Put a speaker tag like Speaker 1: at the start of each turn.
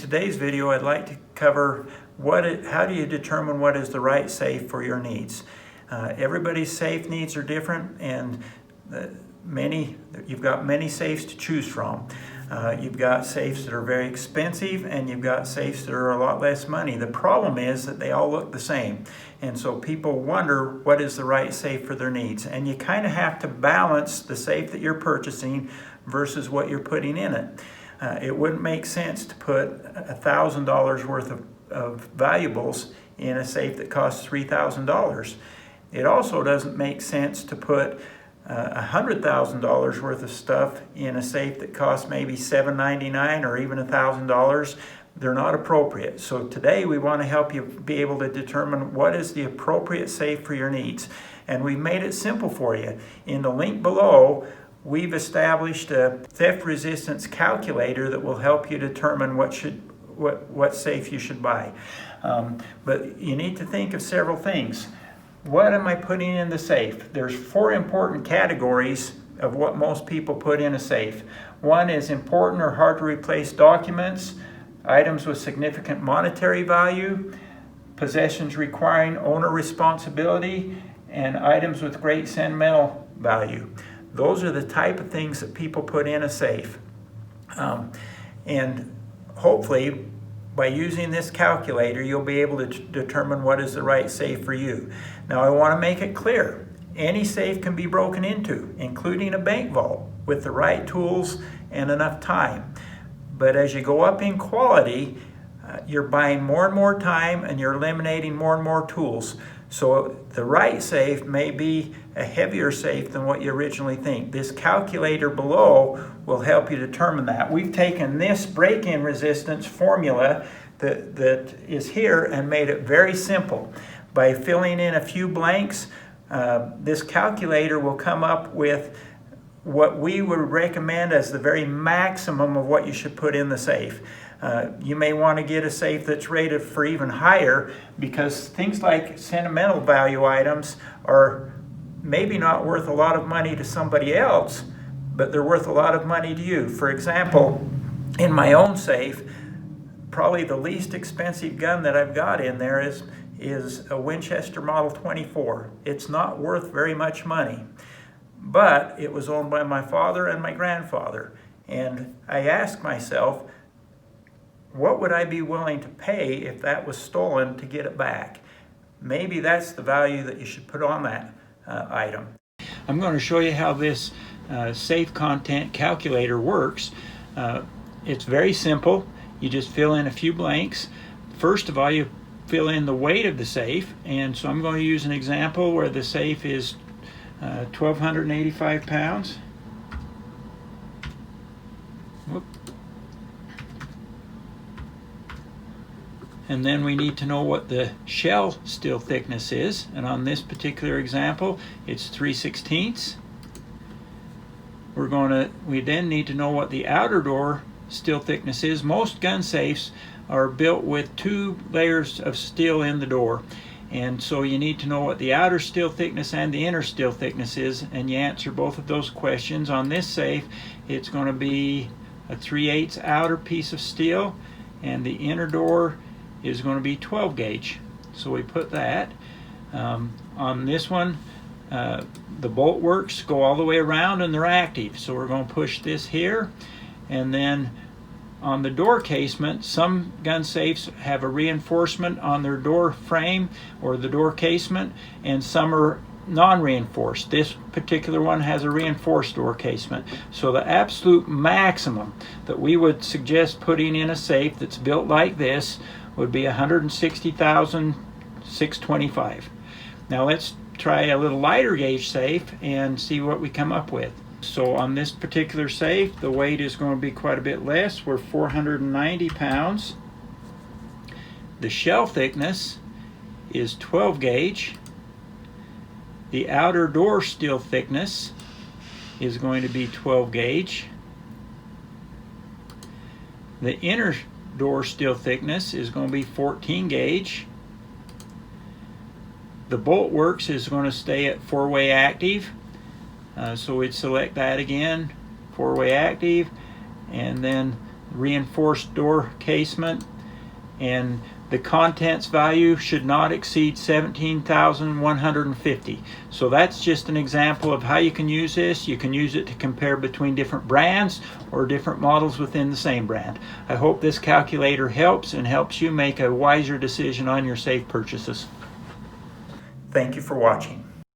Speaker 1: today's video, I'd like to cover how do you determine what is the right safe for your needs. Everybody's safe needs are different, and you've got many safes to choose from. You've got safes that are very expensive, and you've got safes that are a lot less money. The problem is that they all look the same, and so people wonder what is the right safe for their needs. And you kind of have to balance the safe that you're purchasing versus what you're putting in it. It wouldn't make sense to put $1,000 worth of valuables in a safe that costs $3,000. It also doesn't make sense to put $100,000 worth of stuff in a safe that costs maybe $799 or even $1,000. They're not appropriate. So today we want to help you be able to determine what is the appropriate safe for your needs. And we've made it simple for you. In the link below, we've established a theft resistance calculator that will help you determine what safe you should buy. But you need to think of several things. What am I putting in the safe? There's 4 important categories of what most people put in a safe. One is important or hard to replace documents, items with significant monetary value, possessions requiring owner responsibility, and items with great sentimental value. Those are the type of things that people put in a safe. And hopefully, by using this calculator, you'll be able to determine what is the right safe for you. Now, I want to make it clear, any safe can be broken into, including a bank vault, with the right tools and enough time. But as you go up in quality, you're buying more and more time, and you're eliminating more and more tools. So the right safe may be a heavier safe than what you originally think. This calculator below will help you determine that. We've taken this break-in resistance formula that is here and made it very simple. By filling in a few blanks, this calculator will come up with what we would recommend as the very maximum of what you should put in the safe. You may want to get a safe that's rated for even higher, because things like sentimental value items are maybe not worth a lot of money to somebody else, but they're worth a lot of money to you. For example, in my own safe, probably the least expensive gun that I've got in there is a Winchester Model 24. It's not worth very much money, but it was owned by my father and my grandfather. And I asked myself, what would I be willing to pay if that was stolen to get it back? Maybe that's the value that you should put on that item. I'm going to show you how this safe content calculator works. It's very simple. You just fill in a few blanks. First of all, you fill in the weight of the safe, and so I'm going to use an example where the safe is 1,285 pounds. Whoop. And then we need to know what the shell steel thickness is, and on this particular example it's 3/16. We then need to know what the outer door steel thickness is. Most gun safes are built with 2 layers of steel in the door, and so you need to know what the outer steel thickness and the inner steel thickness is, and you answer both of those questions. On this safe, it's going to be a 3/8 outer piece of steel, and the inner door is going to be 12 gauge. So we put that. On this one, the bolt works go all the way around and they're active. So we're going to push this here. And then on the door casement, some gun safes have a reinforcement on their door frame or the door casement, and some are non-reinforced. This particular one has a reinforced door casement. So the absolute maximum that we would suggest putting in a safe that's built like this would be $160,625. Now let's try a little lighter gauge safe and see what we come up with. So on this particular safe, the weight is going to be quite a bit less. We're 490 pounds. The shell thickness is 12 gauge. The outer door steel thickness is going to be 12 gauge. The inner door steel thickness is going to be 14 gauge. The bolt works is going to stay at 4-way active. So we'd select that again, 4-way active, and then reinforced door casement, and the contents value should not exceed $17,150. So that's just an example of how you can use this. You can use it to compare between different brands or different models within the same brand. I hope this calculator helps and helps you make a wiser decision on your safe purchases. Thank you for watching.